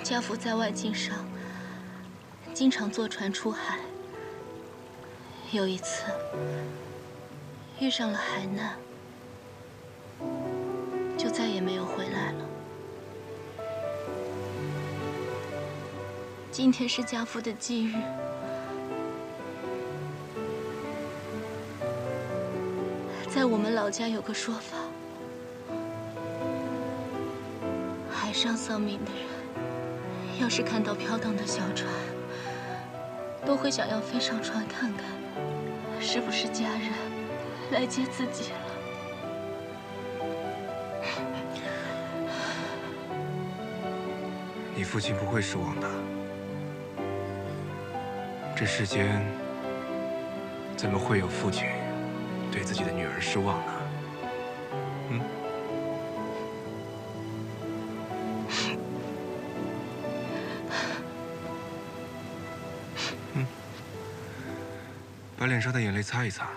家父在外经商，经常坐船出海。有一次遇上了海难，就再也没有回来了。今天是家父的忌日，在我们老家有个说法，海上丧命的人，要是看到飘荡的小船，都会想要飞上船看看，是不是家人来接自己了。你父亲不会失望的。这世间怎么会有父亲对自己的女儿失望呢？把脸上的眼泪擦一擦。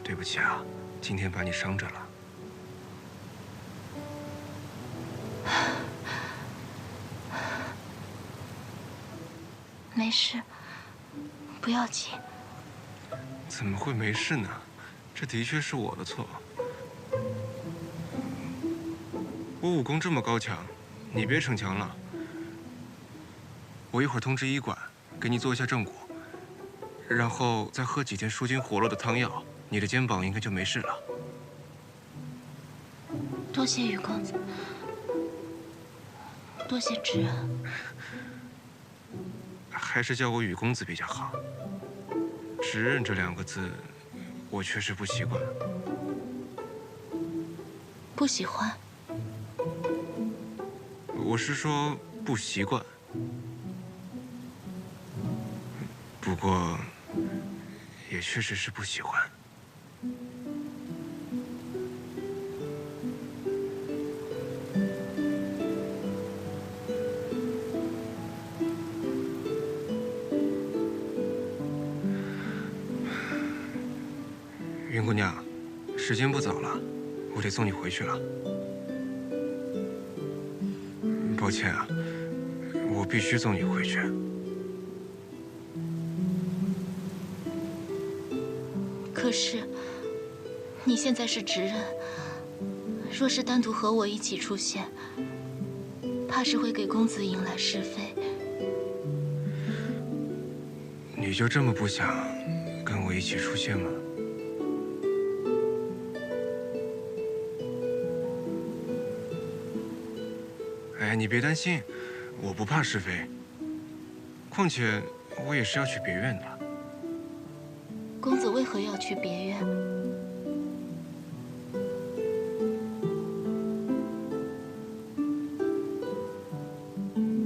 对不起啊，今天把你伤着了。没事，不要紧。怎么会没事呢？这的确是我的错。我武功这么高强，你别逞强了。我一会儿通知医馆，给你做一下正骨，然后再喝几天舒筋活络的汤药，你的肩膀应该就没事了。多谢雨公子，多谢知恩。还是叫我雨公子比较好。直认这2个字，我确实不习惯。不喜欢？我是说不习惯。不过，也确实是不喜欢。云姑娘，时间不早了，我得送你回去了。抱歉啊，我必须送你回去。可是，你现在是执刃，若是单独和我一起出现，怕是会给公子引来是非。你就这么不想跟我一起出现吗？哎，你别担心，我不怕是非。况且我也是要去别院的。公子为何要去别院？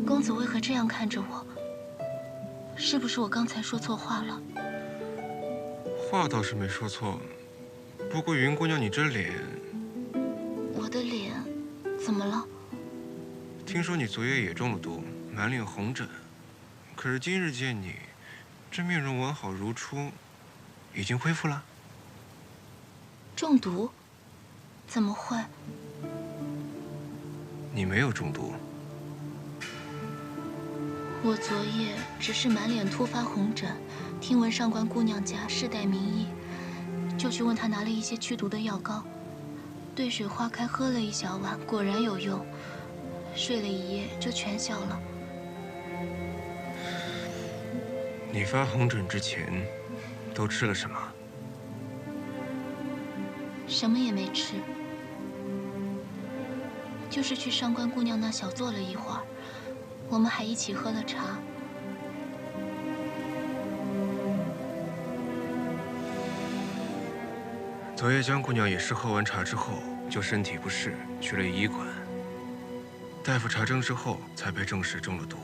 公子为何这样看着我？是不是我刚才说错话了？话倒是没说错，不过云姑娘，你这脸……我的脸怎么了？听说你昨夜也中了毒，满脸红疹，可是今日见你，这面容完好如初，已经恢复了。中毒？怎么会？你没有中毒。我昨夜只是满脸突发红疹，听闻上官姑娘家世代名医，就去问她拿了一些驱毒的药膏，兑水化开喝了1小碗，果然有用。睡了一夜就全消了。你发红疹之前都吃了什么？什么也没吃，就是去上官姑娘那小坐了一会儿，我们还一起喝了茶。昨夜江姑娘也是喝完茶之后就身体不适，去了医馆。大夫查证之后，才被证实中了毒。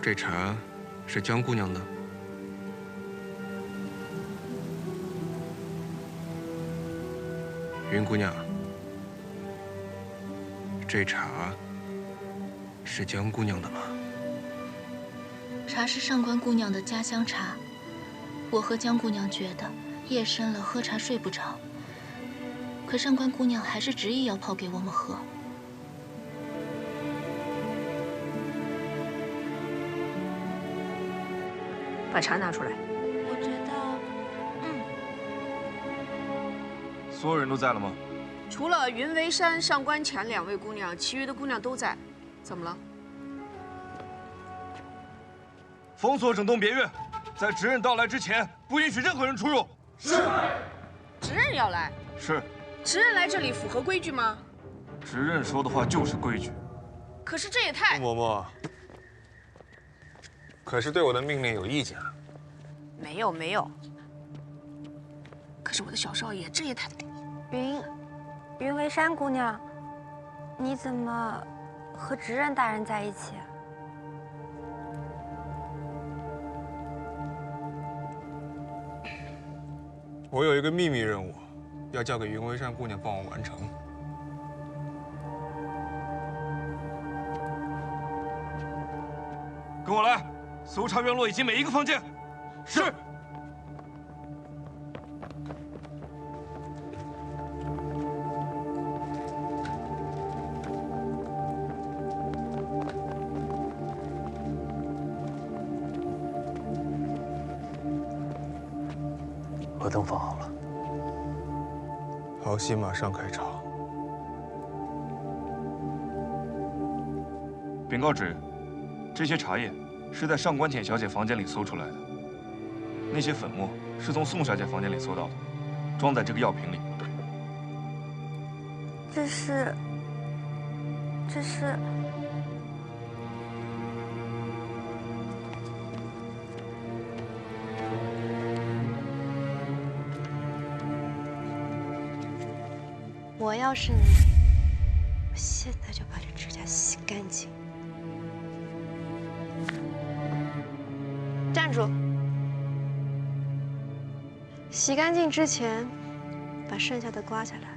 这茶是江姑娘的。云姑娘，这茶是江姑娘的吗？茶是上官姑娘的家乡茶，我和江姑娘觉得夜深了喝茶睡不着，可上官姑娘还是执意要泡给我们喝。把茶拿出来。我觉得，所有人都在了吗？除了云为山、上官浅2位姑娘，其余的姑娘都在。怎么了？封锁整栋别院，在执刃到来之前，不允许任何人出入。是。执刃要来。是。执刃来这里符合规矩吗？执刃说的话就是规矩。可是这也太……嬷嬷，可是对我的命令有意见啊？没有没有。可是我的小少爷，这也太……云为山姑娘，你怎么和执刃大人在一起？我有一个秘密任务，要交给云为山姑娘帮我完成。跟我来，搜查院落以及每一个房间。是。河灯放好了，好戏马上开场。禀告旨，这些茶叶是在上官浅小姐房间里搜出来的，那些粉末是从宋小姐房间里搜到的，装在这个药瓶里。这是。我要是你，我现在就把这指甲洗干净。站住！洗干净之前，把剩下的刮下来。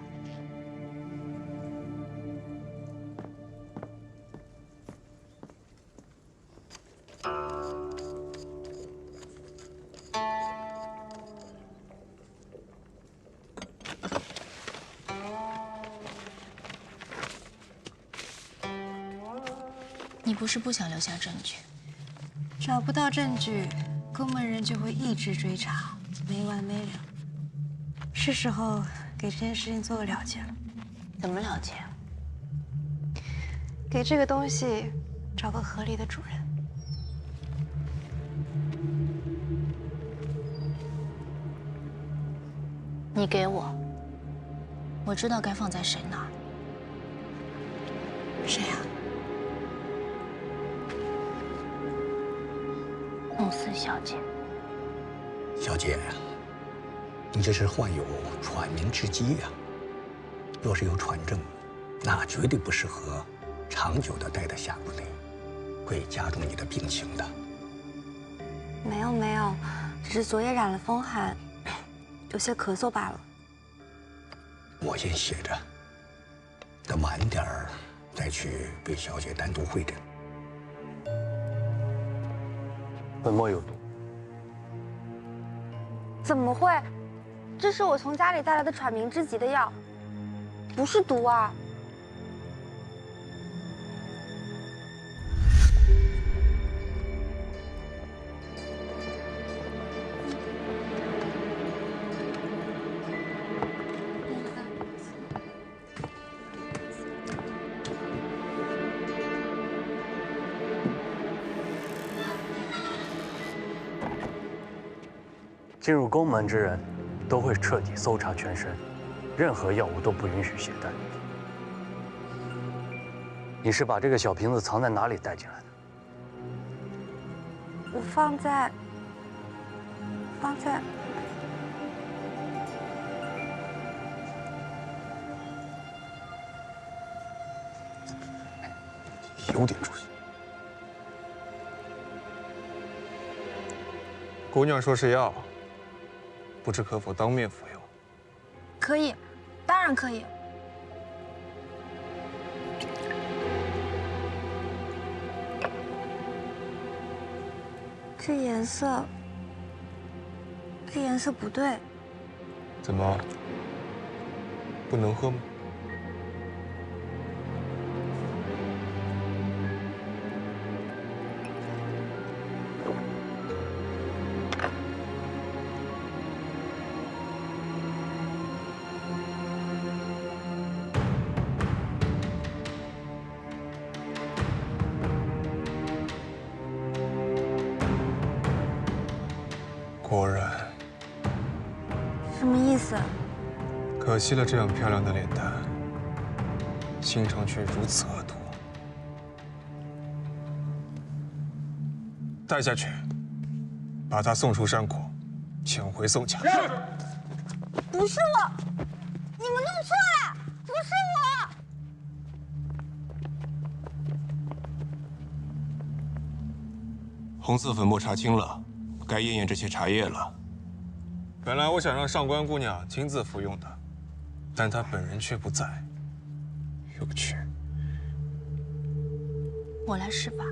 你不是不想留下证据？找不到证据，宫门人就会一直追查，没完没了。是时候给这件事情做个了结了。怎么了结？给这个东西找个合理的主人。你给我，我知道该放在谁那儿。谁呀？慕斯小姐。小姐，你这是患有喘鸣之机呀。若是有喘症，那绝对不适合长久的待在峡谷内，会加重你的病情的。没有，只是昨夜染了风寒，有些咳嗽罢了。我先歇着，等晚点儿再去为小姐单独会诊。粉末有毒。怎么会？这是我从家里带来的喘鸣之疾的药，不是毒啊！进入宫门之人，都会彻底搜查全身，任何药物都不允许携带。你是把这个小瓶子藏在哪里带进来的？我放在。有点出息。姑娘说是药，不知可否当面服用？可以，当然可以。这颜色不对。怎么？不不能喝吗？果然，什么意思？可惜了这样漂亮的脸蛋，心肠却如此恶毒。带下去，把他送出山谷，请回宋家。是。不是我，你们弄错了，不是我。红色粉末查清了，该验验这些茶叶了。本来我想让上官姑娘亲自服用的，但她本人却不在。有趣。我来试吧。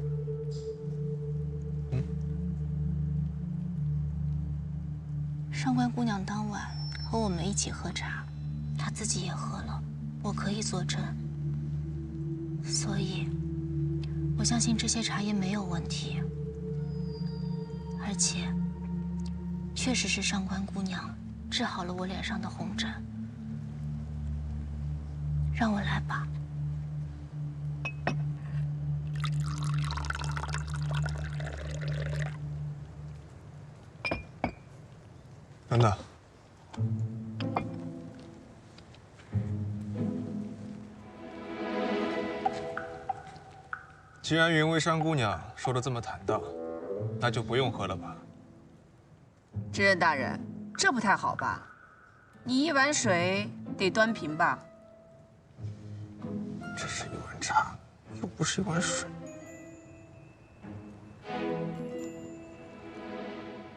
上官姑娘当晚和我们一起喝茶，她自己也喝了，我可以作证。所以，我相信这些茶叶没有问题，而且，确实是上官姑娘治好了我脸上的红疹。让我来吧。等等，既然云微山姑娘说的这么坦荡，那就不用喝了吧。知任大人，这不太好吧？你一碗水得端平吧？这是一碗茶，又不是一碗水。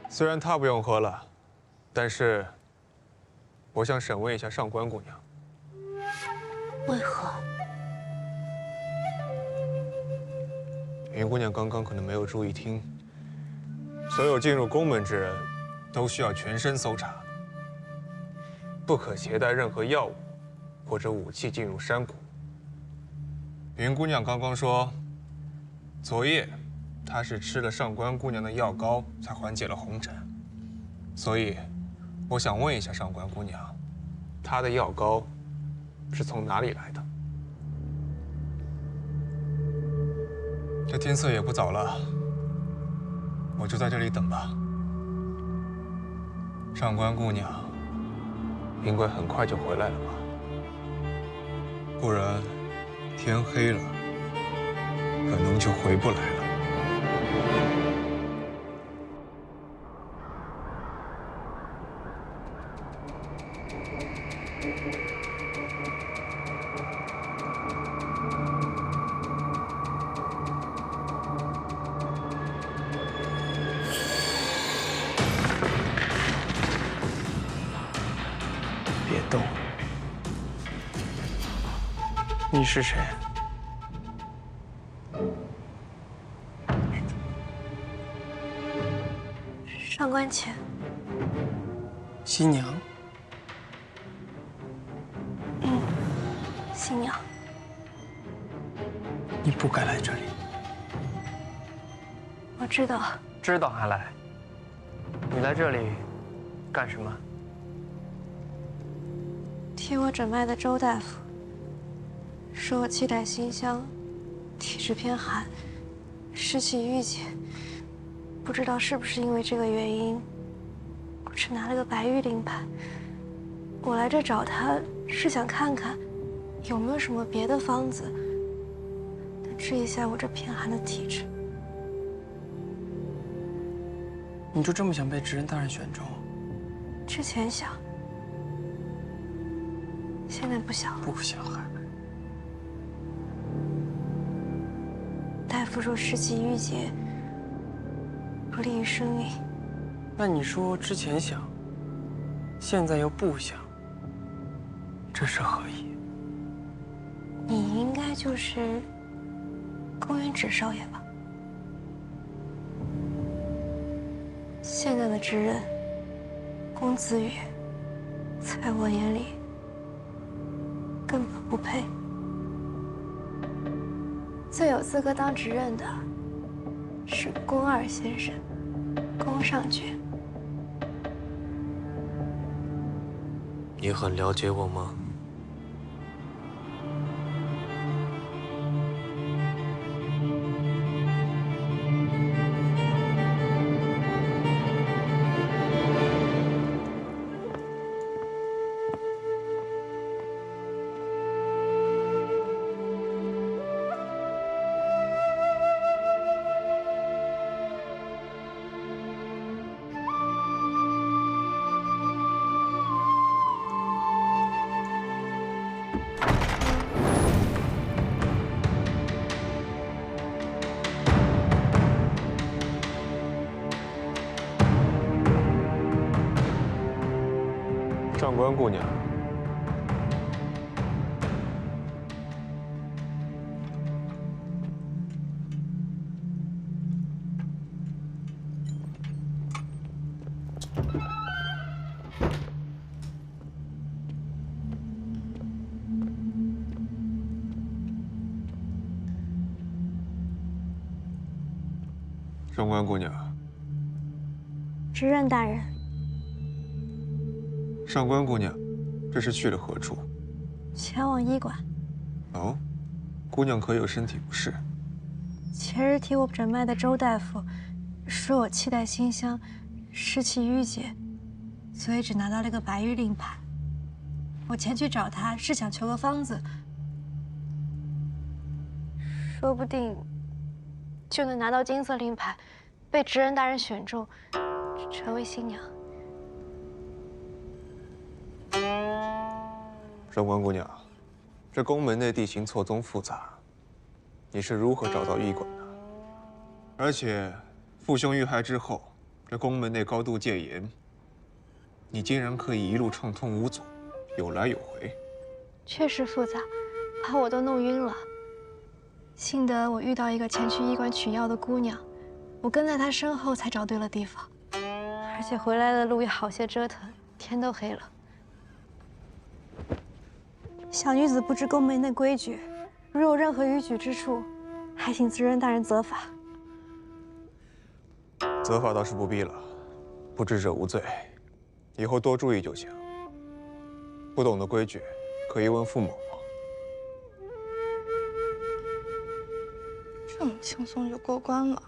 虽然她不用喝了，但是我想审问一下上官姑娘，为何？云姑娘刚刚可能没有注意听，所有进入宫门之人都需要全身搜查，不可携带任何药物或者武器进入山谷。云姑娘刚刚说，昨夜她是吃了上官姑娘的药膏才缓解了红疹，所以我想问一下上官姑娘，她的药膏是从哪里来的？这天色也不早了，我就在这里等吧。上官姑娘应该很快就回来了吧？不然天黑了，可能就回不来了。别动！你是谁？上官浅，新娘。新娘。你不该来这里。我知道。知道还来？你来这里干什么？替我诊脉的周大夫说我气胆馨香，体质偏寒，湿气郁结。不知道是不是因为这个原因，我只拿了个白玉令牌。我来这找他是想看看有没有什么别的方子能治一下我这偏寒的体质。你就这么想被执人大人选中？之前想，现在不想了。不想还？大夫说湿气郁结不利于生命。那你说之前想，现在又不想，这是何意？你应该就是公园芷少爷吧？现在的执人公子羽，在我眼里根本不配。最有资格当执刃的是宫二先生，宫上爵。你很了解我吗？上官姑娘，上官姑娘，执刃大人，上官姑娘，这是去了何处？前往医馆。哦，姑娘可有身体不适？前日替我诊脉的周大夫说我气带馨香，湿气淤结，所以只拿到了个白玉令牌。我前去找他是想求个方子，说不定就能拿到金色令牌，被执刃大人选中，成为新娘。上官姑娘，这宫门内地形错综复杂，你是如何找到医馆的？而且，父兄遇害之后，这宫门内高度戒严，你竟然可以一路畅通无阻，有来有回。确实复杂，把我都弄晕了。幸得我遇到一个前去医馆取药的姑娘，我跟在她身后才找对了地方，而且回来的路也好些折腾，天都黑了。小女子不知宫门内规矩，如有任何逾矩之处，还请执刃大人责罚。责罚倒是不必了，不知者无罪，以后多注意就行。不懂的规矩，可以问傅某某。这么轻松就过关了，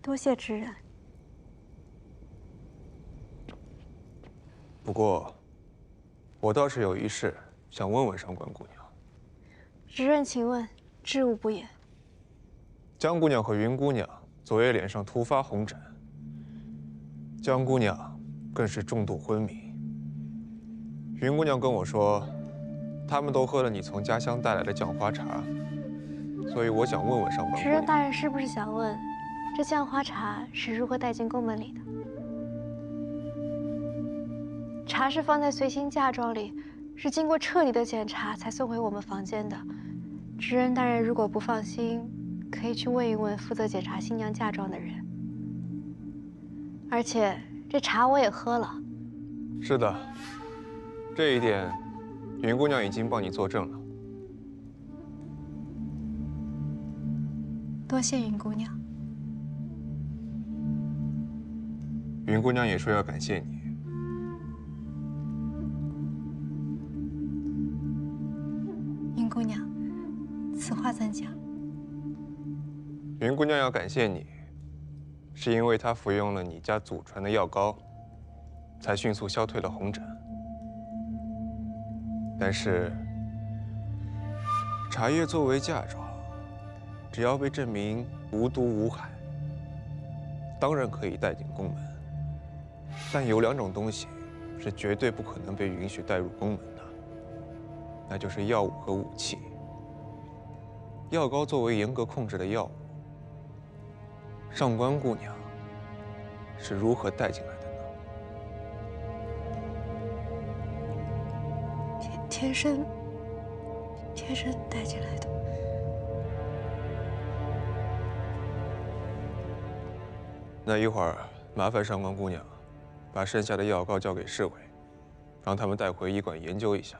多谢执刃。不过，我倒是有一事想问问上官姑娘。执刃，请问，知无不言。江姑娘和云姑娘昨夜脸上突发红疹，江姑娘更是重度昏迷。云姑娘跟我说，他们都喝了你从家乡带来的酱花茶，所以我想问问上官姑娘。执刃大人是不是想问，这酱花茶是如何带进宫门里的？茶是放在随行嫁妆里，是经过彻底的检查才送回我们房间的。执刃大人如果不放心，可以去问一问负责检查新娘嫁妆的人。而且这茶我也喝了。是的，这一点，云姑娘已经帮你作证了。多谢云姑娘。云姑娘也说要感谢你。云姑娘，此话怎讲？云姑娘要感谢你，是因为她服用了你家祖传的药膏，才迅速消退了红疹。但是，茶叶作为嫁妆，只要被证明无毒无害，当然可以带进宫门。但有两种东西是绝对不可能被允许带入宫门的，那就是药物和武器。药膏作为严格控制的药物，上官姑娘是如何带进来的呢？天生带进来的。那一会儿麻烦上官姑娘把剩下的药膏交给侍卫，让他们带回医馆研究一下。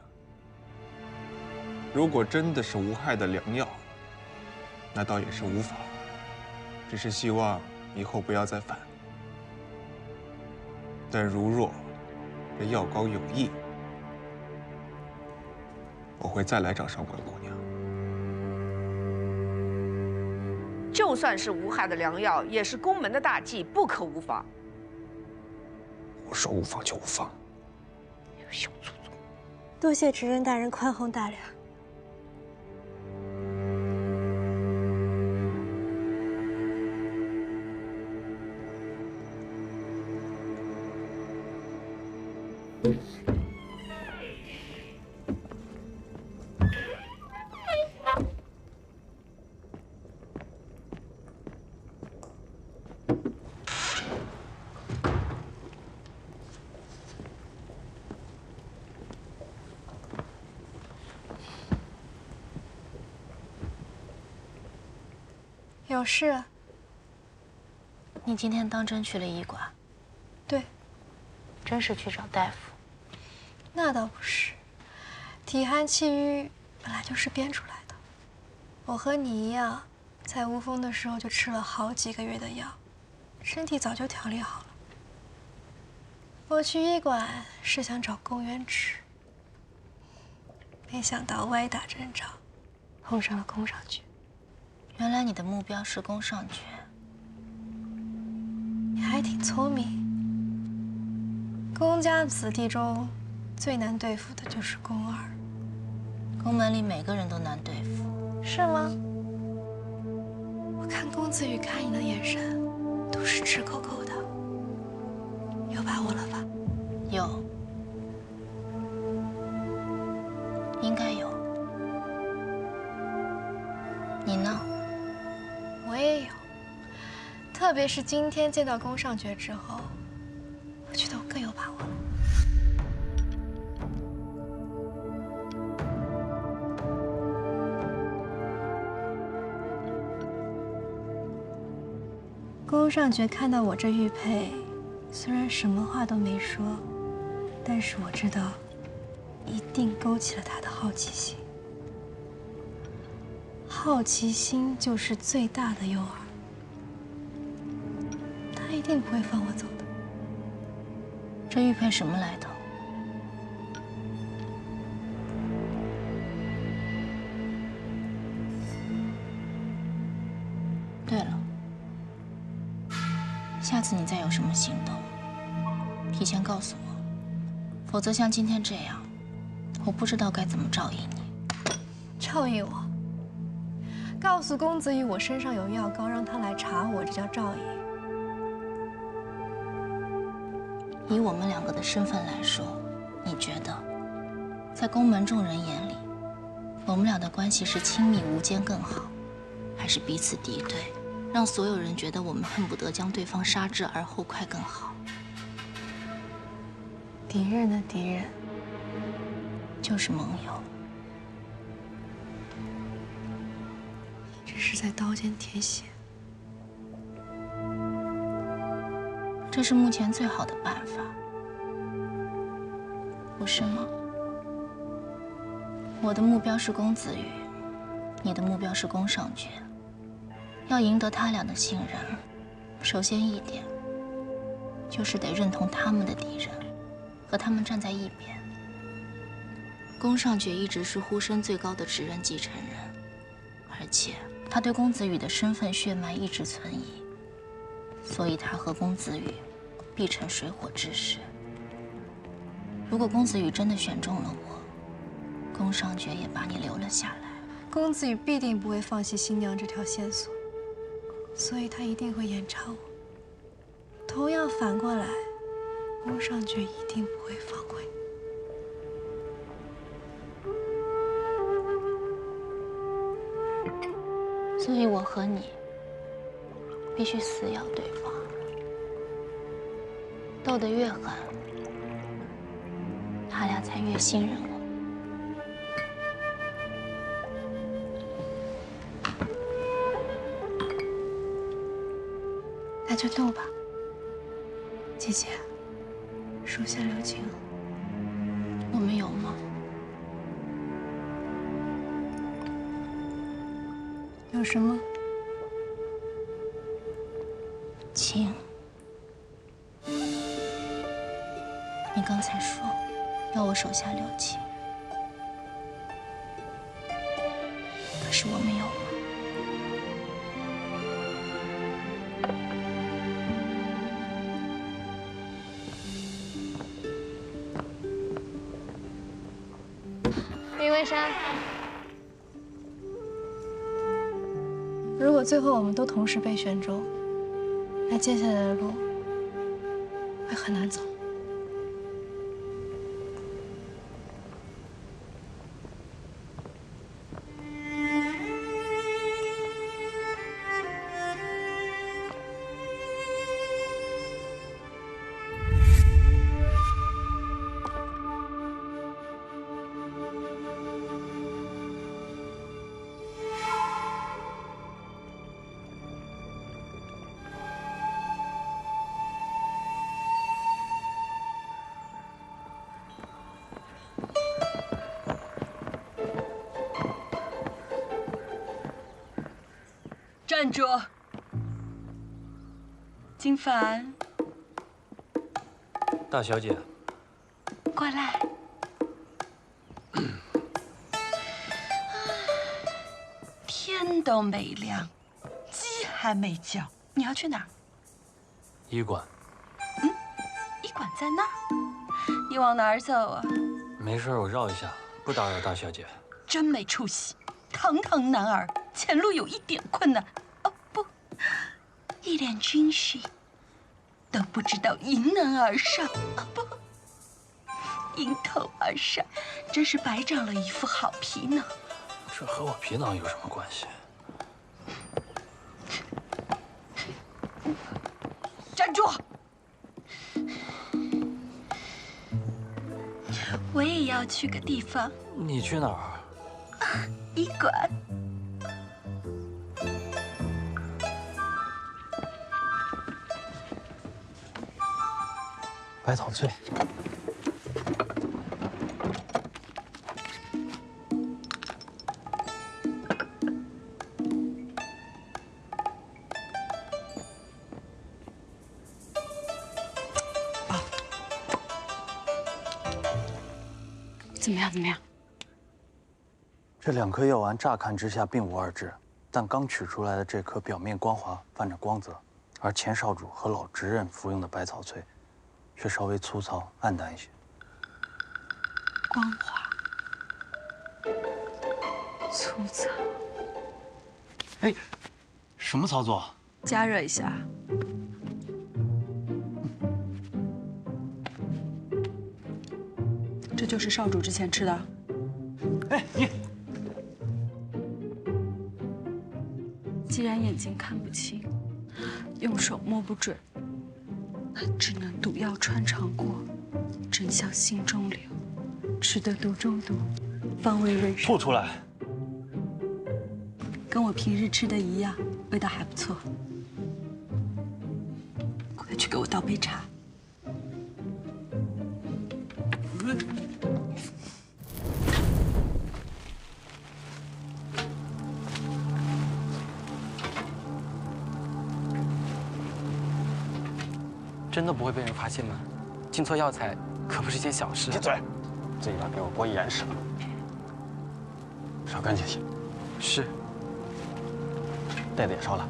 如果真的是无害的良药，那倒也是无妨，只是希望以后不要再犯。但如若这药膏有异，我会再来找上官姑娘。就算是无害的良药，也是宫门的大忌，不可无妨。我说无妨就无妨。小祖宗，多谢执刃大人宽宏大量。有事？你今天当真去了医馆？对，真是去找大夫？那倒不是，体寒气郁本来就是编出来的。我和你一样，在无风的时候就吃了好几个月的药，身体早就调理好了。我去医馆是想找宫元直，没想到歪打正着，碰上了宫上爵。原来你的目标是宫上爵，你还挺聪明。宫家子弟中最难对付的就是宫二。宫门里每个人都难对付，是吗？我看公子羽看你的眼神都是直勾勾的，有把握了吧？有，应该有。你呢？我也有，特别是今天见到宫上爵之后，我觉得我更有把握了。宫上爵看到我这玉佩，虽然什么话都没说，但是我知道，一定勾起了他的好奇心。好奇心就是最大的诱饵，他一定不会放我走的。这玉佩什么来头？对了，下次你再有什么行动，提前告诉我，否则像今天这样，我不知道该怎么照应你。照应我？告诉公子羽我身上有药膏，让他来查我，这叫照应？以我们两个的身份来说，你觉得，在宫门众人眼里，我们俩的关系是亲密无间更好，还是彼此敌对，让所有人觉得我们恨不得将对方杀之而后快更好？敌人的敌人就是盟友。只是在刀尖舔血。这是目前最好的办法，不是吗？我的目标是公子羽，你的目标是宫上爵。要赢得他俩的信任，首先一点，就是得认同他们的敌人，和他们站在一边。宫上爵一直是呼声最高的执刃继承人，而且他对公子羽的身份血脉一直存疑，所以他和公子羽必成水火之势。如果公子羽真的选中了我，宫上爵也把你留了下来，公子羽必定不会放弃新娘这条线索，所以他一定会严查我。同样反过来，宫上爵一定不会放过你。所以我和你必须死咬对方，斗得越狠，他俩才越信任我。那就斗吧，姐姐，手下留情。我们有吗？有什么？亲，你刚才说要我手下留情，可是我没有吗？林微山，如果最后我们都同时被选中，那接下来的路会很难走。站住！金凡，大小姐，过来。天都没亮，鸡还没叫，你要去哪儿？医馆。医馆在那儿。你往哪儿走啊？没事，我绕一下，不打扰大小姐。真没出息，堂堂男儿，前路有一点困难。哦不，一脸军训，都不知道迎难而上。哦不，迎头而上，真是白长了一副好皮囊。这和我皮囊有什么关系？站住！我也要去个地方。你去哪儿？医馆。百草萃。怎么样？怎么样？这2颗药丸乍看之下并无二致，但刚取出来的这颗表面光滑，泛着光泽，而前少主和老执刃服用的百草萃，却稍微粗糙暗淡一些。光滑、粗糙。哎，什么操作？加热一下。这就是少主之前吃的。哎，你。既然眼睛看不清，用手摸不准，那只能毒药穿肠过，真向心中流。吃得毒中毒，方为人生。吐出来。跟我平日吃的一样，味道还不错。快去给我倒杯茶。真的不会被人发现吗？进错药材可不是件小事。闭嘴！这一碗给我过严实了，烧干净些。是。袋子也烧了。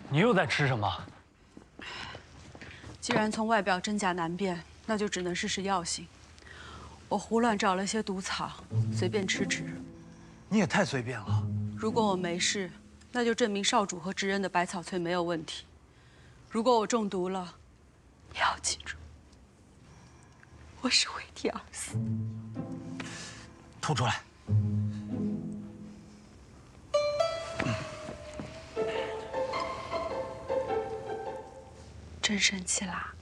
你又在吃什么？既然从外表真假难辨，那就只能试试药性。我胡乱找了些毒草，随便吃吃。你也太随便了。如果我没事，那就证明少主和执刃的百草萃没有问题。如果我中毒了，你要记住，我是为题而死。吐出来。真生气啦！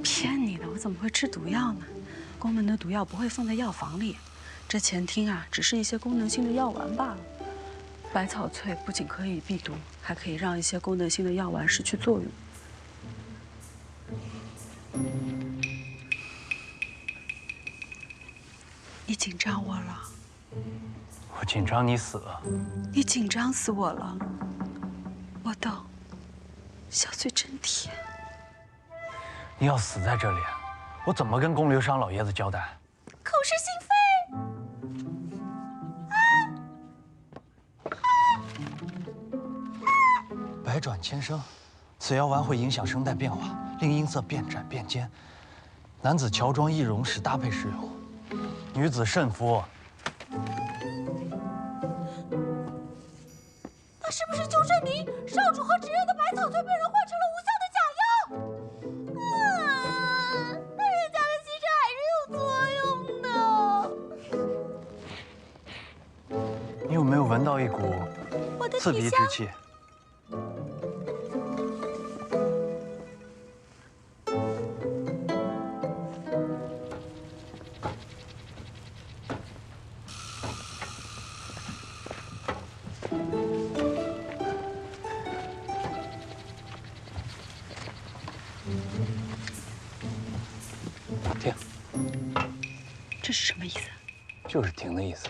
骗你的，我怎么会吃毒药呢？宫门的毒药不会放在药房里，这前厅啊，只是一些功能性的药丸罢了。百草萃不仅可以避毒，还可以让一些功能性的药丸失去作用。你紧张我了？我紧张你死了。你紧张死我了。我懂，小翠真甜。你要死在这里，我怎么跟公刘商老爷子交代？口是心非。百转千声，此药丸会影响声带变化，令音色变窄变尖。男子乔装易容时搭配使用，女子慎服。那是不是就证明少主和执刃的百草萃被人换成了无效的假药？那人家的吸尘还是有作用的。你有没有闻到一股刺鼻之气？停。这是什么意思？就是停的意思。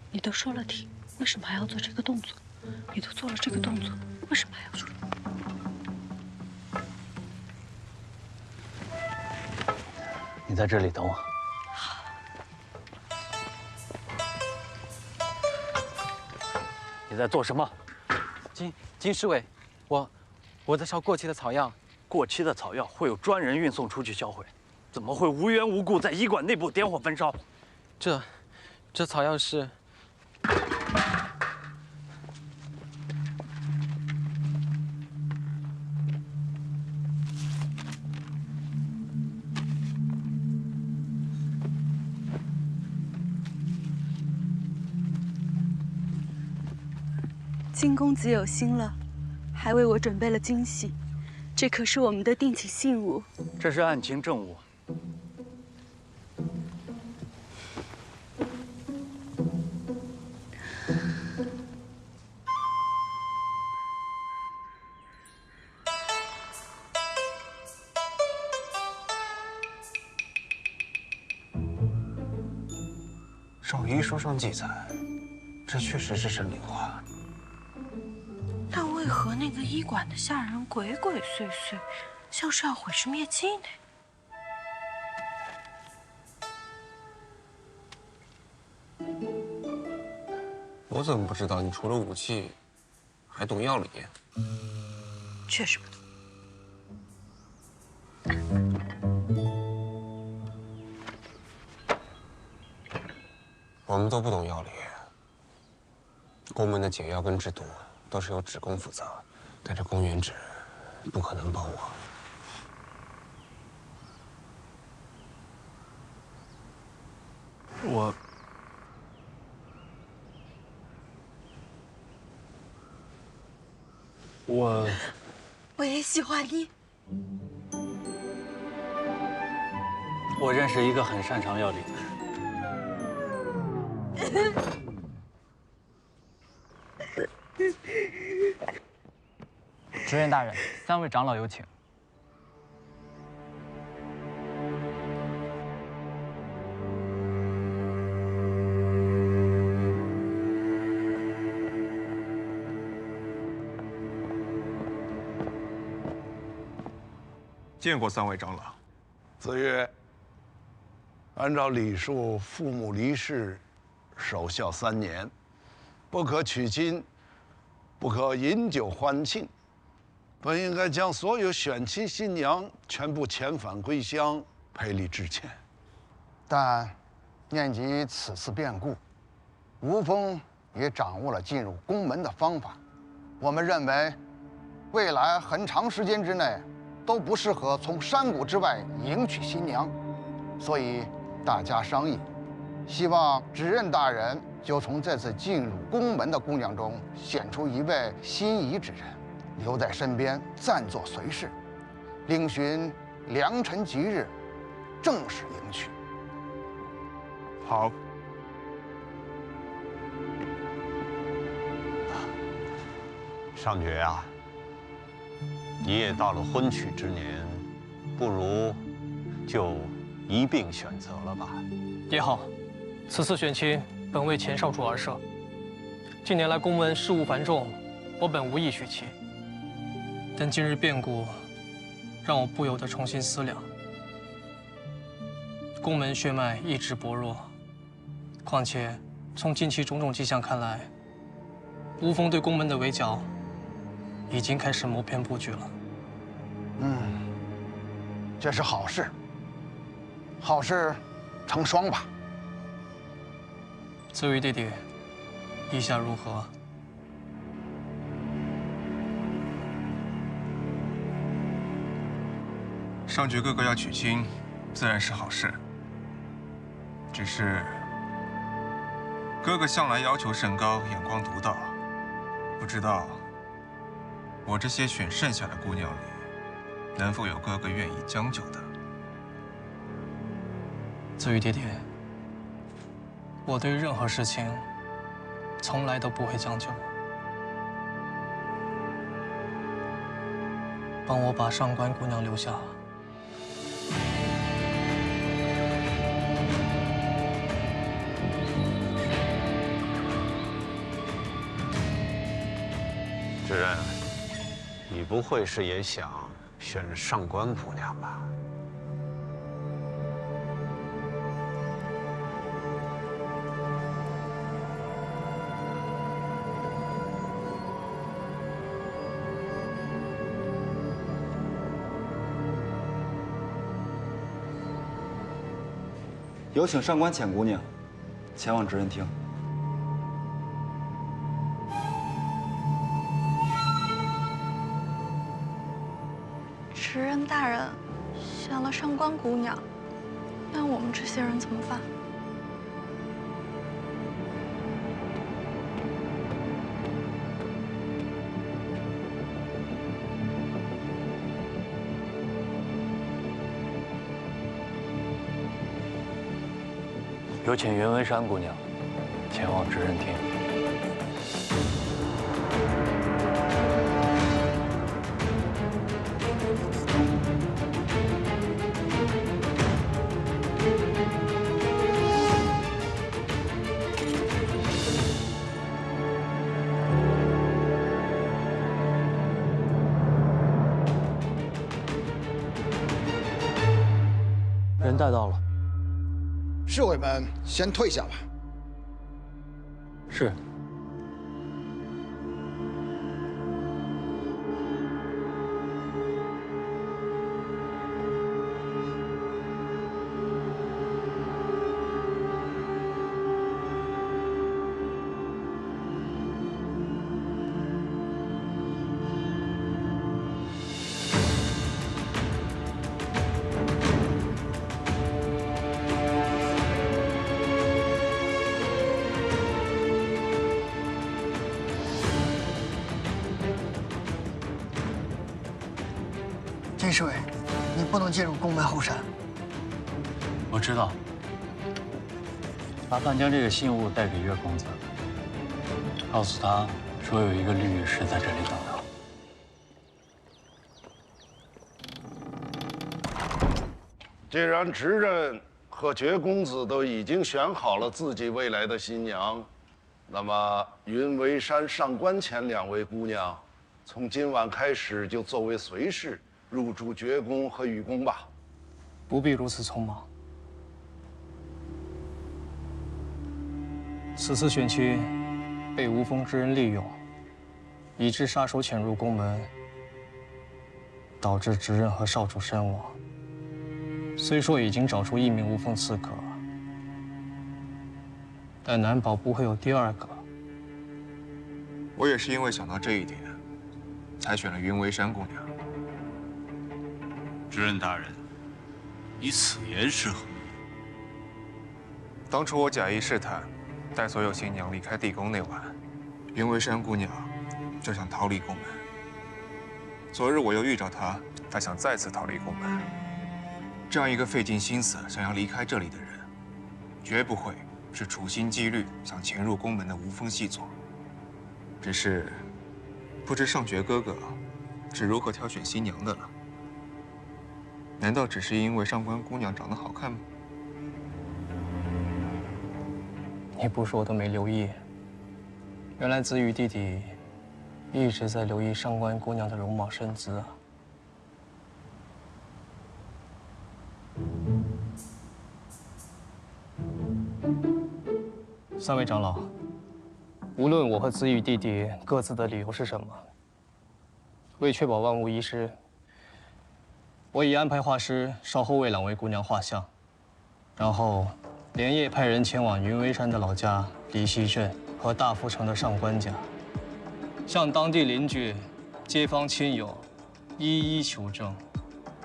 你都说了停，为什么还要做这个动作？你都做了这个动作，为什么还要说？你在这里等我。你在做什么？金侍卫，我在烧过期的草药。过期的草药会有专人运送出去销毁，怎么会无缘无故在医馆内部点火焚烧？这草药是……金公子有心了，还为我准备了惊喜。这可是我们的定情信物。这是案情证物。照医书上记载，这确实是神灵花。但为何那个医馆的下人鬼鬼祟祟，像是要毁尸灭迹呢？我怎么不知道你除了武器，还懂药理？确实不懂。我们都不懂药理。宫门的解药跟制毒都是由指公负责，但这宫元指不可能帮我。我也喜欢你。我认识一个很擅长药理的人。执刃大人，3位长老有请。见过3位长老。子越，按照礼数，父母离世，守孝3年，不可娶亲，不可饮酒欢庆。本应该将所有选妻新娘全部遣返归乡，赔礼致歉。但念及此次变故，吴峰也掌握了进入宫门的方法。我们认为，未来很长时间之内，都不适合从山谷之外迎娶新娘，所以大家商议，希望执刃大人就从这次进入宫门的姑娘中选出一位心仪之人，留在身边暂作随侍，另寻良辰吉日，正式迎娶。好。上爵啊，你也到了婚娶之年，不如就一并选择了吧。也好，此次选亲本为前少主而设。近年来宫门事务繁重，我本无意许其。但今日变故，让我不由得重新思量。宫门血脉一直薄弱，况且从近期种种迹象看来，吴峰对宫门的围剿已经开始谋篇布局了。这是好事，好事成双吧。邹瑜弟弟，意下如何？上爵哥哥要娶亲，自然是好事。只是哥哥向来要求甚高，眼光独到，不知道我这些选剩下的姑娘里，能否有哥哥愿意将就的？邹瑜弟弟，我对任何事情从来都不会将就。帮我把上官姑娘留下。知人，你不会是也想选上官姑娘吧？有请上官浅姑娘前往执人厅。执人大人选了上官姑娘，那我们这些人怎么办？有请云为山姑娘前往执人厅。人带到了。侍卫们先退下吧。是。监侍卫，你不能进入宫门后山。我知道。麻烦将这个信物带给岳公子，告诉他说有一个绿玉石在这里等他。既然执人和爵公子都已经选好了自己未来的新娘，那么云为山、上官浅两位姑娘，从今晚开始就作为随侍入住爵宫和御宫吧。不必如此匆忙。此次选亲被无风之人利用，以致杀手潜入宫门，导致执人和少主身亡。虽说已经找出1名无风刺客，但难保不会有第2个。我也是因为想到这一点，才选了云为山姑娘。执人大人，你此言是何？当初我假意试探，带所有新娘离开地宫那晚，云为山姑娘就想逃离宫门。昨日我又遇着她，她想再次逃离宫门。这样一个费尽心思想要离开这里的人，绝不会是处心积虑想潜入宫门的无风细作。只是，不知上爵哥哥是如何挑选新娘的了？难道只是因为上官姑娘长得好看吗？你不说我都没留意。原来子羽弟弟一直在留意上官姑娘的容貌身姿啊。三位长老，无论我和子羽弟弟各自的理由是什么，为确保万无一失，我已安排画师稍后为两位姑娘画像，然后连夜派人前往云微山的老家离溪镇和大福城的上官家，向当地邻居、街坊亲友一一求证，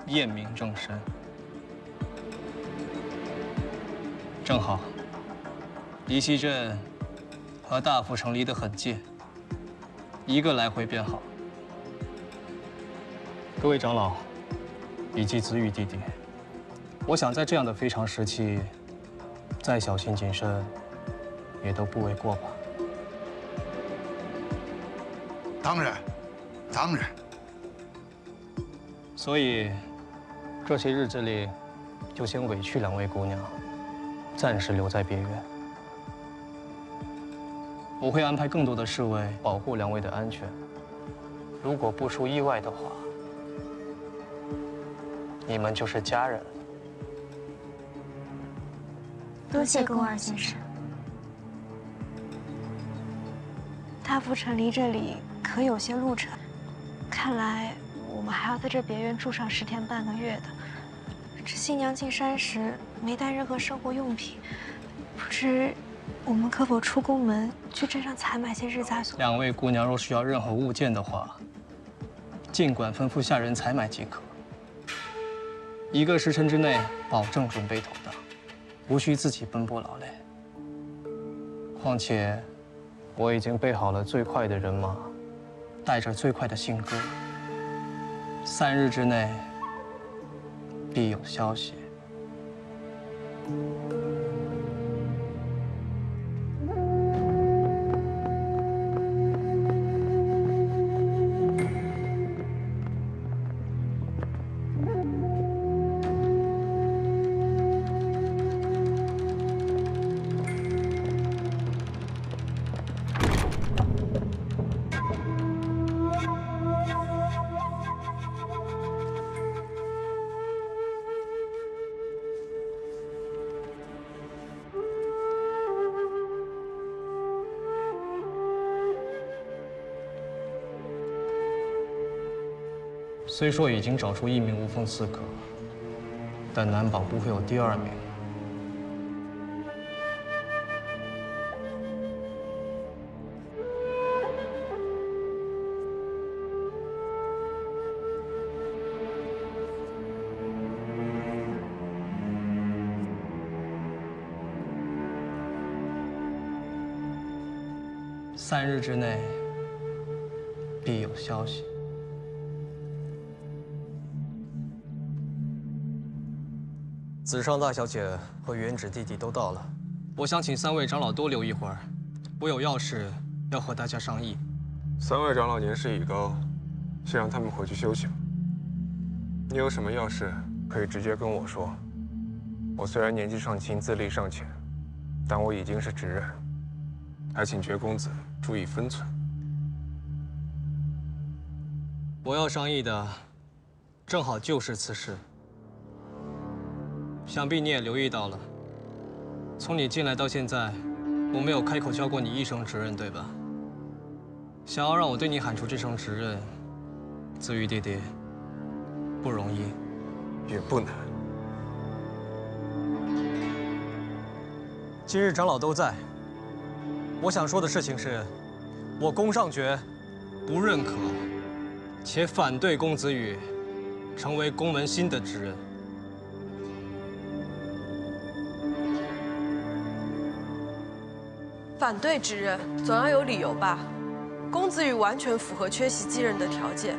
验明正身。正好，离溪镇和大福城离得很近，一个来回便好。各位长老，以及子羽弟弟，我想在这样的非常时期，再小心谨慎，也都不为过吧。当然，当然。所以，这些日子里，就先委屈两位姑娘，暂时留在别院。我会安排更多的侍卫保护两位的安全。如果不出意外的话，你们就是家人。多谢宫二先生。大福城离这里可有些路程，看来我们还要在这别院住上10天半个月的。这新娘进山时没带任何生活用品，不知我们可否出宫门去镇上采买些日杂所？两位姑娘若需要任何物件的话，尽管吩咐下人采买即可。1个时辰之内保证准备妥当，无需自己奔波劳累。况且，我已经备好了最快的人马，带着最快的信鸽。3日之内必有消息。虽说已经找出1名无锋刺客，但难保不会有第2名。3日之内必有消息。子尚大小姐和原旨弟弟都到了，我想请3位长老多留一会儿，我有要事要和大家商议。3位长老年事已高，先让他们回去休息。你有什么要事，可以直接跟我说。我虽然年纪尚轻，资历尚浅，但我已经是执刃，还请绝公子注意分寸。我要商议的，正好就是此事。想必你也留意到了，从你进来到现在，我没有开口叫过你一声执刃，对吧？想要让我对你喊出这声执刃，子羽弟弟，不容易，也不难。今日长老都在，我想说的事情是，我宫尚爵不认可，且反对公子羽成为宫门新的执刃。反对之人总要有理由吧？公子羽完全符合缺席继任的条件，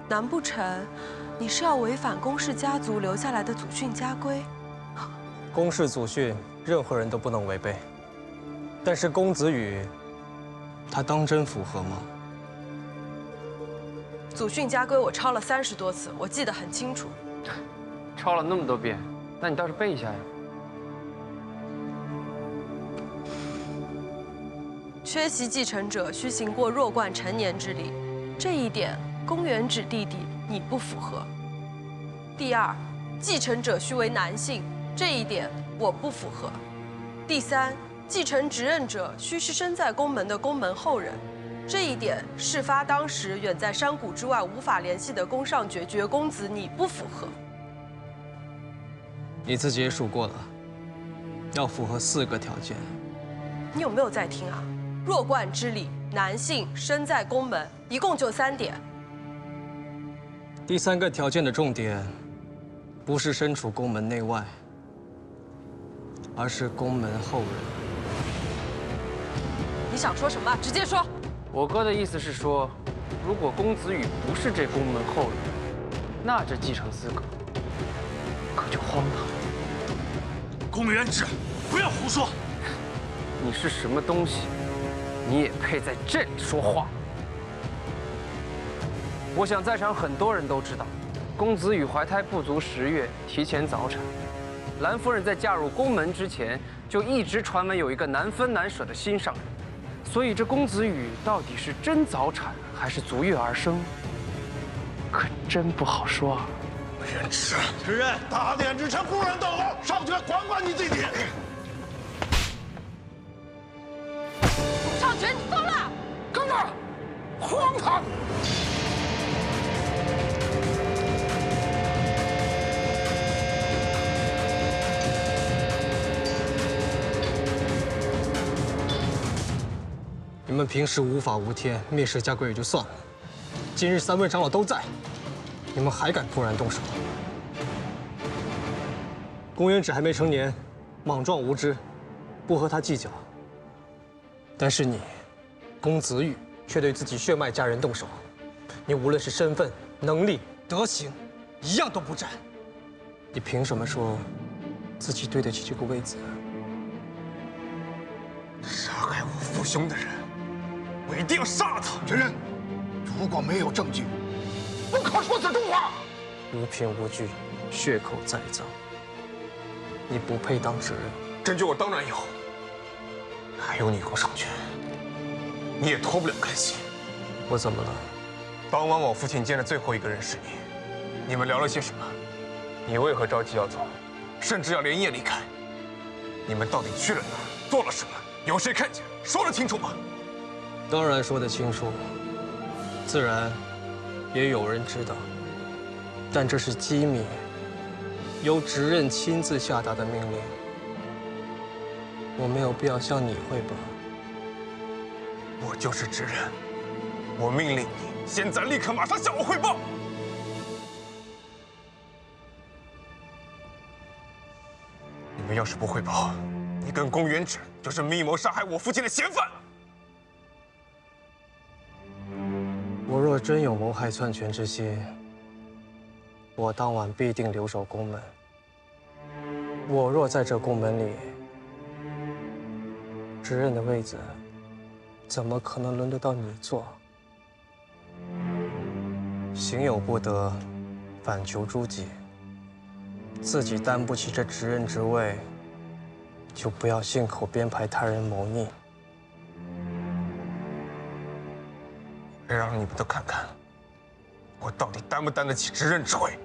难不成你是要违反宫氏家族留下来的祖训家规？宫氏祖训，任何人都不能违背。但是公子羽，他当真符合吗？祖训家规我抄了30多次，我记得很清楚。抄了那么多遍，那你倒是背一下呀。缺席继承者需行过弱冠成年之礼，这一点公园指弟弟你不符合。第二，继承者须为男性，这一点我不符合。第三，继承执任者须是身在宫门的宫门后人，这一点事发当时远在山谷之外无法联系的宫上爵爵公子你不符合。你自己也数过了，要符合4个条件。你有没有在听啊？弱冠之礼，男性，身在宫门，一共就3点。第3个条件的重点，不是身处宫门内外，而是宫门后人。你想说什么？直接说。我哥的意思是说，如果公子羽不是这宫门后人，那这继承资格可就荒唐了。公元止，不要胡说！你是什么东西？你也配在这里说话？我想在场很多人都知道，公子羽怀胎不足10月，提前早产。兰夫人在嫁入宫门之前，就一直传闻有一个难分难舍的心上人，所以这公子羽到底是真早产还是足月而生，可真不好说啊。元直，执任，大典之前不然斗殴，上爵管管你自己。上爵，你疯了！哥们儿，荒唐！你们平时无法无天，蔑视家规也就算了，今日3位长老都在，你们还敢突然动手？公元止还没成年，莽撞无知，不和他计较。但是你，公子羽却对自己血脉家人动手，你无论是身份、能力、德行，一样都不占。你凭什么说自己对得起这个位子？杀害我父兄的人，我一定要杀他！执任，如果没有证据，不可说此重话。无凭无据，血口栽赃，你不配当执任。证据我当然有，还有你宫上权，你也脱不了干系。我怎么了？当晚我父亲见的最后一个人是你，你们聊了些什么？你为何着急要走，甚至要连夜离开？你们到底去了哪儿？做了什么？有谁看见？说得清楚吗？当然说得清楚，自然也有人知道，但这是机密，由执任亲自下达的命令，我没有必要向你汇报。我就是执任，我命令你现在立刻马上向我汇报。你们要是不汇报，你跟公元止就是密谋杀害我父亲的嫌犯。我若真有谋害篡权之心，我当晚必定留守宫门。我若在这宫门里，执任的位子，怎么可能轮得到你坐？行有不得，反求诸己。自己担不起这执任之位，就不要信口编排他人谋逆。得让你们都看看，我到底担不担得起执任之位。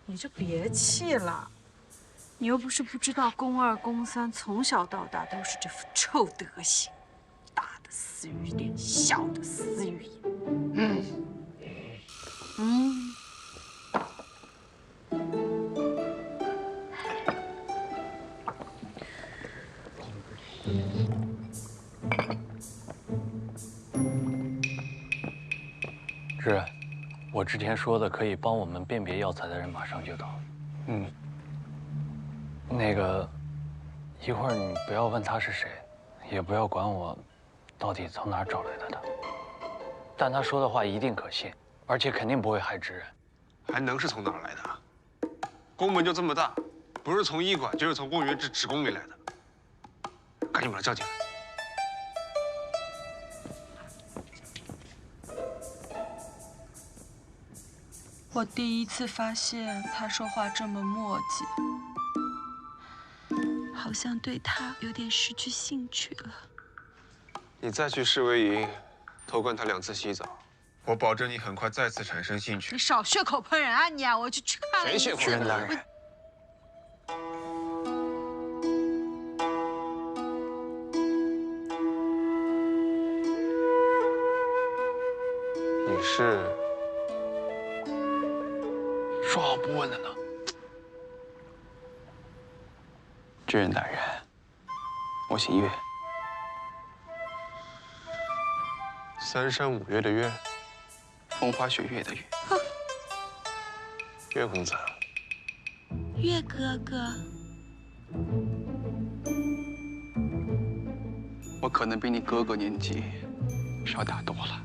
你就别气了，你又不是不知道，宫二、宫三从小到大都是这副臭德行，大的死鱼脸，小的死鱼眼。是，我之前说的可以帮我们辨别药材的人马上就到。嗯。那个，一会儿你不要问他是谁，也不要管我到底从哪儿找来的他。但他说的话一定可信，而且肯定不会害知人。还能是从哪儿来的？宫门就这么大，不是从医馆，就是从公园职工里来的。赶紧把他叫进来。 我第一次发现他说话这么磨叽，好像对他有点失去兴趣了。你再去侍卫营偷灌他2次洗澡，我保证你很快再次产生兴趣。你少血口喷人啊你啊！我就去看了一次。谁血口喷人？你是？ 说好不问的呢。知人大人，我姓岳。3山5岳的岳，风花雪月的月。岳公子，岳哥哥，我可能比你哥哥年纪少大多了。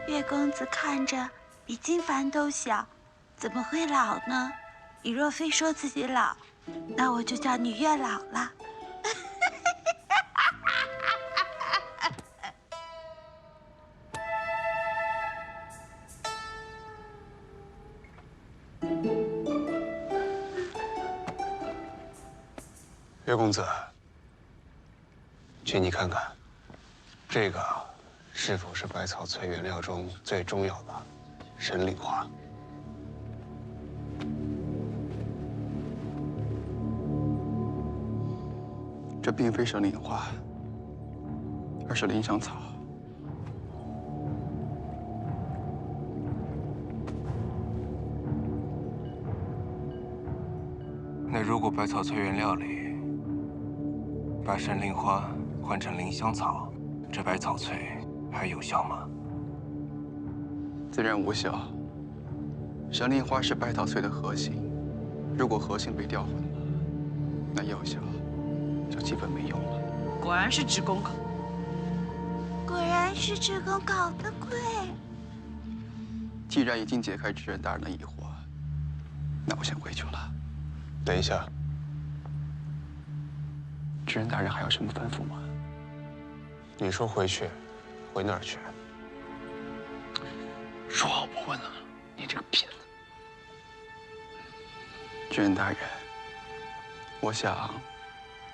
岳公子看着比金凡都小。 怎么会老呢？你若非说自己老，那我就叫你月老了。岳公子，请你看看，这个是否是百草萃原料中最重要的神灵花？ 这并非神灵花，而是灵香草。那如果百草萃原料里把神灵花换成灵香草，这百草萃还有效吗？自然无效。神灵花是百草萃的核心，如果核心被调混了，那药效 就基本没用了。果然是职工搞，果然是职工搞的鬼。既然已经解开知人大人的疑惑，那我先回去了。等一下，知人大人还有什么吩咐吗？你说回去，回哪儿去？说好不问的呢，你这个骗子！知人大人，我想。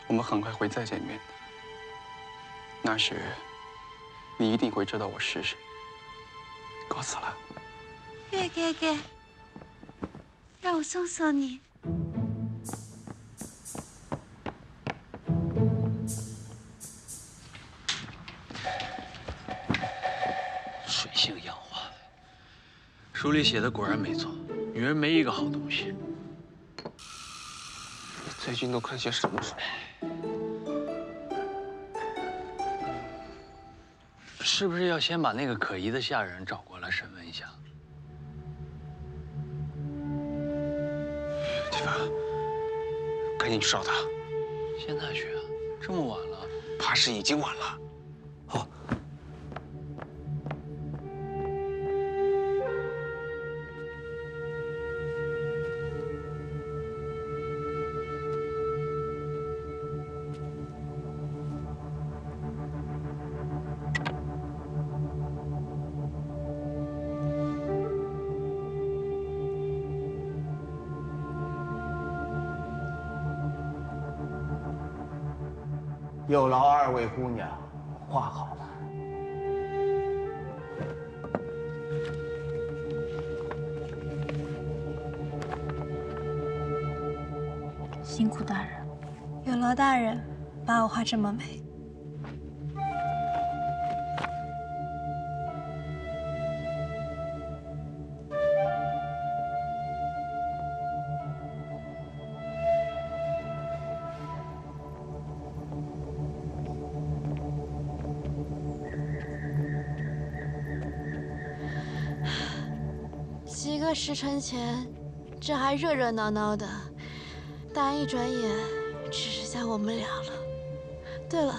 我们很快会再见面的，那时你一定会知道我是谁。告辞了，岳哥哥，让我送送你。水性杨花，书里写的果然没错，女人没一个好东西。你最近都看些什么书？ 是不是要先把那个可疑的下人找过来审问一下？季凡，赶紧去找他。现在去啊？这么晚了？怕是已经晚了。好。有劳2位姑娘，画好了。辛苦大人。有劳大人，把我画这么美。个时辰前，这还热热闹闹的，但一转眼，只剩下我们俩了。对了，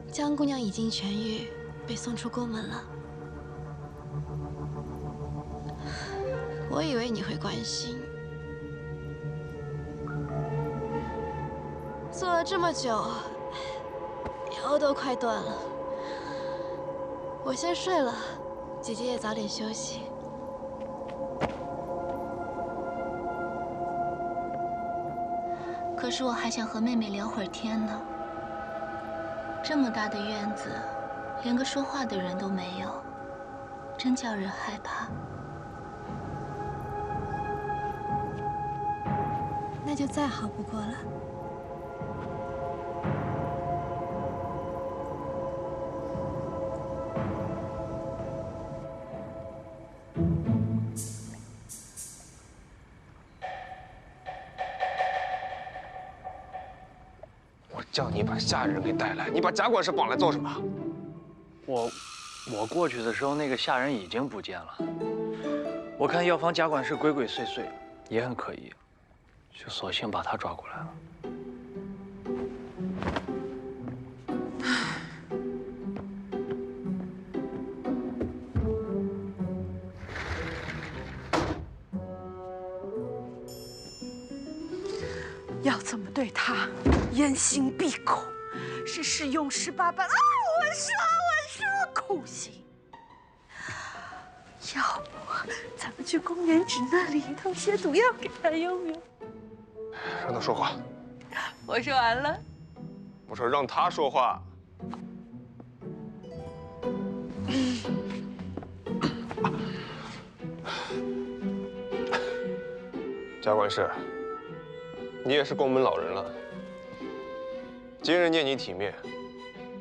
江姑娘已经痊愈，被送出宫门了。我以为你会关心。坐了这么久，腰都快断了。我先睡了，姐姐也早点休息。可是我还想和妹妹聊会儿天呢。这么大的院子，连个说话的人都没有，真叫人害怕。那就再好不过了。我叫你把下人给带来，你把贾管事绑来做什么？我过去的时候，那个下人已经不见了。我看药房贾管事鬼鬼祟祟，也很可疑，就索性把他抓过来了。要怎么对他严刑闭口，是使用18般啊！我说酷刑。要不咱们去公园纸那里偷些毒药给他用用？让他说话。我说完了。我说让他说话。贾管事，你也是宫门老人了，今日念你体面，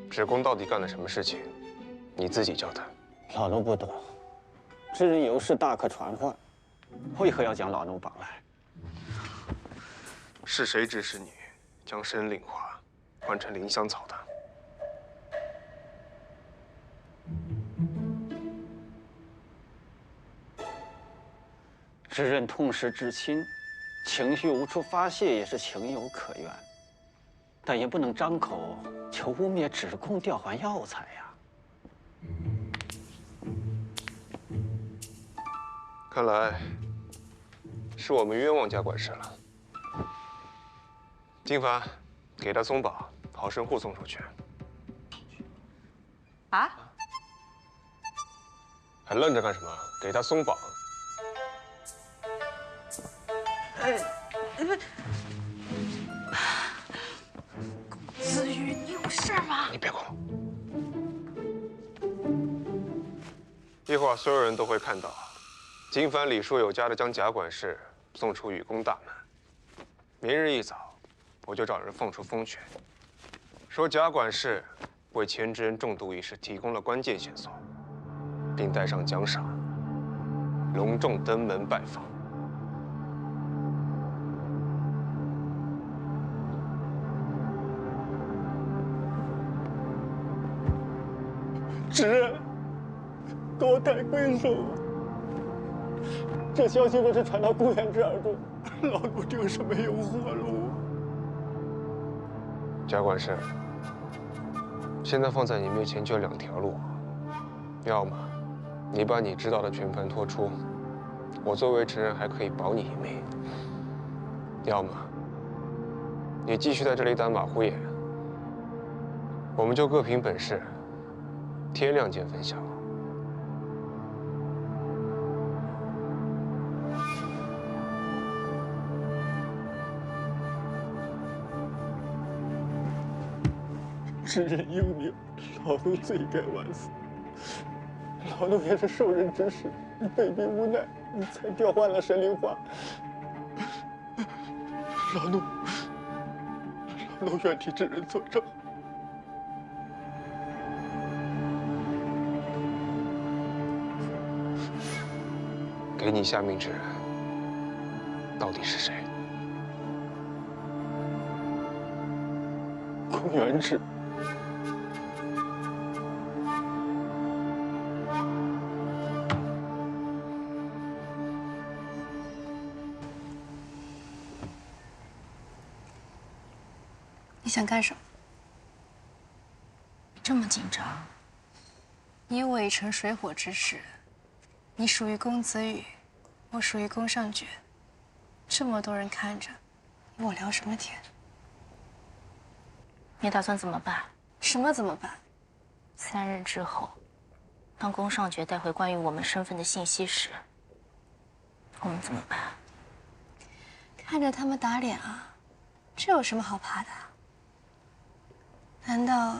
芷宫到底干了什么事情，你自己交代。老奴不懂，知人有事大可传唤，为何要将老奴绑来？是谁指使你将参令花换成凌香草的？知人痛失至亲，情绪无处发泄也是情有可原，但也不能张口就污蔑芷宫调换药材呀。看来是我们冤枉贾管事了。金凡，给他松绑，好生护送出去。啊？还愣着干什么？给他松绑。子瑜，你有事吗？你别管我。一会儿所有人都会看到，金凡礼数有加的将贾管事送出雨宫大门。明日一早，我就找人放出风讯，说贾管事为钱知恩中毒一事提供了关键线索，并带上奖赏，隆重登门拜访。知恩，多戴贵手。这消息若是传到顾元之耳中，老奴定是没有活路。贾管事，现在放在你面前就两条路，要么你把你知道的全盘托出，我作为知人还可以保你一命；要么你继续在这里打马虎眼，我们就各凭本事，天亮见分晓。知人英明，老奴罪该万死。老奴也是受人指使，被逼无奈，才调换了神灵花。老奴愿替知人作证。给你下命之人到底是谁？公元志。你想干什么？这么紧张？以我成水火之势，你属于公子羽，我属于宫上角，这么多人看着，你我聊什么天？你打算怎么办？什么怎么办？3日之后，当宫上角带回关于我们身份的信息时，我们怎么办？看着他们打脸啊，这有什么好怕的？难道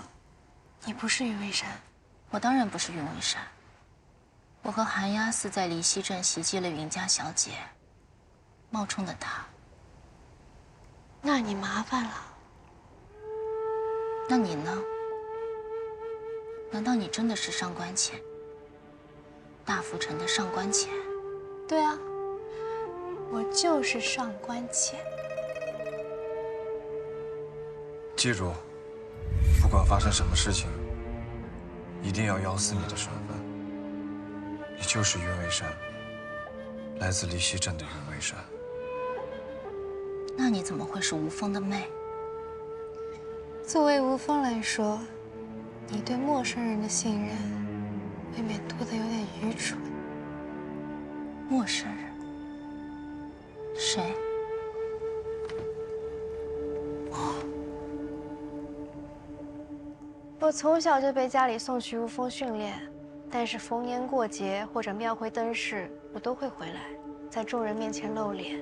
你不是云为山？我当然不是云为山。我和寒鸦寺在离西镇袭击了云家小姐，冒充的她。那你麻烦了。那你呢？难道你真的是上官浅？大福城的上官浅？对啊，我就是上官浅。记住，不管发生什么事情，一定要咬死你的身份。你就是云为山，来自离西镇的云为山。那你怎么会是吴峰的妹？作为吴峰来说，你对陌生人的信任，未免多得有点愚蠢。陌生人？谁？我从小就被家里送去吴峰训练，但是逢年过节或者庙会灯饰，我都会回来，在众人面前露脸。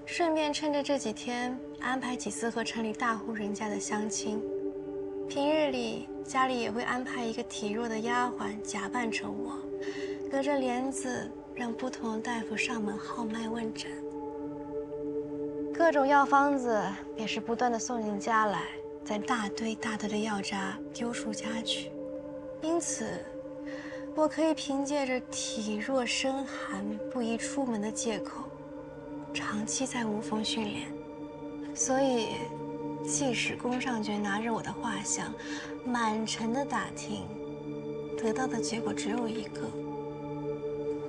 顺便趁着这几天安排几次和城里大户人家的相亲。平日里家里也会安排一个体弱的丫鬟假扮成我，隔着帘子让不同的大夫上门号脉问诊。各种药方子也是不断的送进家来，再大堆大堆的药渣丢出家去。因此，我可以凭借着体弱身寒不宜出门的借口，长期在吴峰训练。所以，即使宫上角拿着我的画像，满城的打听，得到的结果只有一个：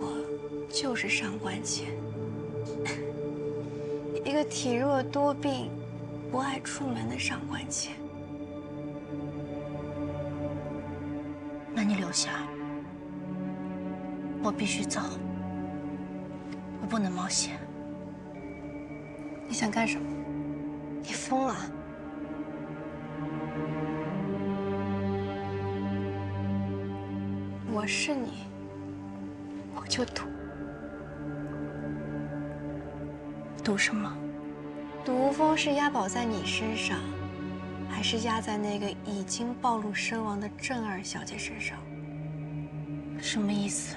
我就是上官浅，一个体弱多病、不爱出门的上官浅。那你留下，我必须走，我不能冒险。你想干什么？你疯了？我是你，我就赌。赌什么？赌吴峰是押宝在你身上，还是压在那个已经暴露身亡的郑二小姐身上？什么意思？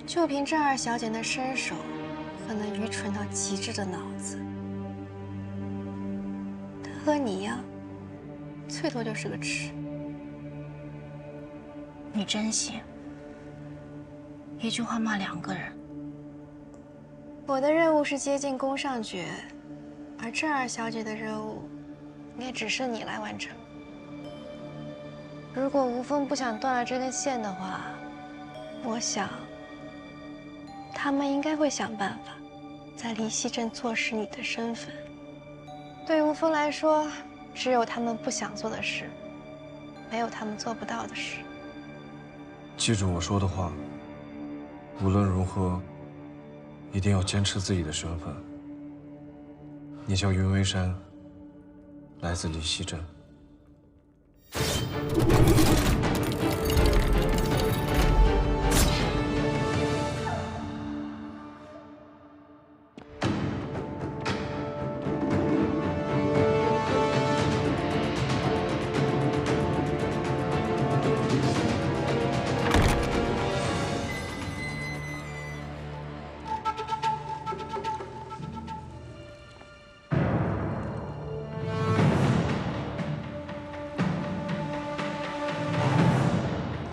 就凭郑二小姐那身手和那愚蠢到极致的脑子，她和你一样，最多就是个痴。你真信？一句话骂2个人？我的任务是接近宫上角，而郑二小姐的任务，也只是你来完成。如果吴峰不想断了这根线的话，我想，他们应该会想办法，在离西镇错失你的身份。对吴峰来说，只有他们不想做的事，没有他们做不到的事。记住我说的话，无论如何，一定要坚持自己的身份。你叫云为山，来自离西镇。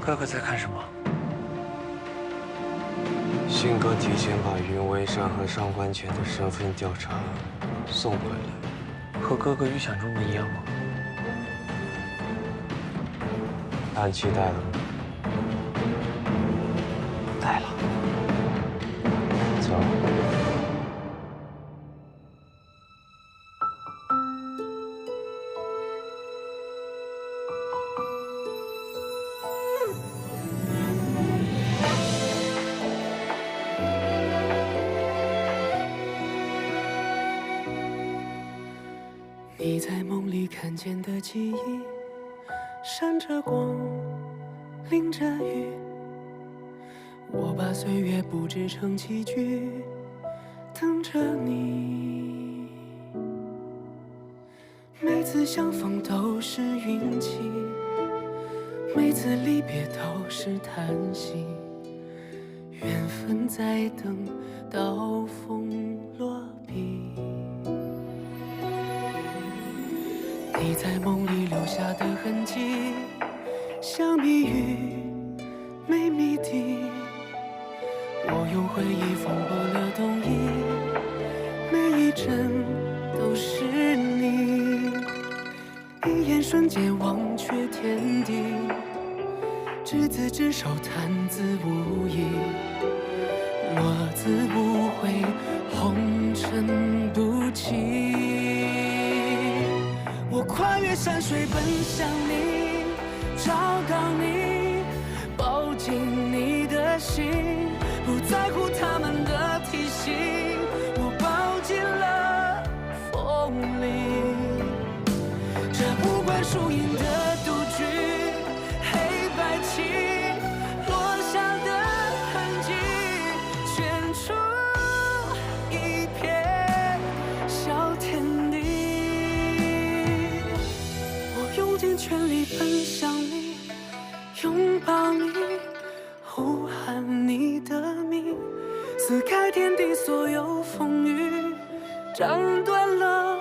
哥哥在看什么？信哥提前把云为山和上官浅的身份调查送回来，和哥哥预想中的一样吗？安琪带了吗？带了。走。眼前的记忆，闪着光，淋着雨。我把岁月布置成棋局，等着你。每次相逢都是运气，每次离别都是叹息。缘分在等刀锋落笔。你在梦里留下的痕迹，像谜语没谜底。我用回忆缝过了冬衣，每一针都是你。一眼瞬间忘却天地，执子之手，弹字无意。落字无悔，红尘不弃。我跨越山水奔向你，找到你，抱紧你的心，不在乎他们的提醒，我抱紧了风里。这不管输赢的赌局，黑白棋落下的痕迹，圈出一片小天地。我用尽全力奔向你，拥抱你，呼喊你的名，撕开天地所有风雨，斩断了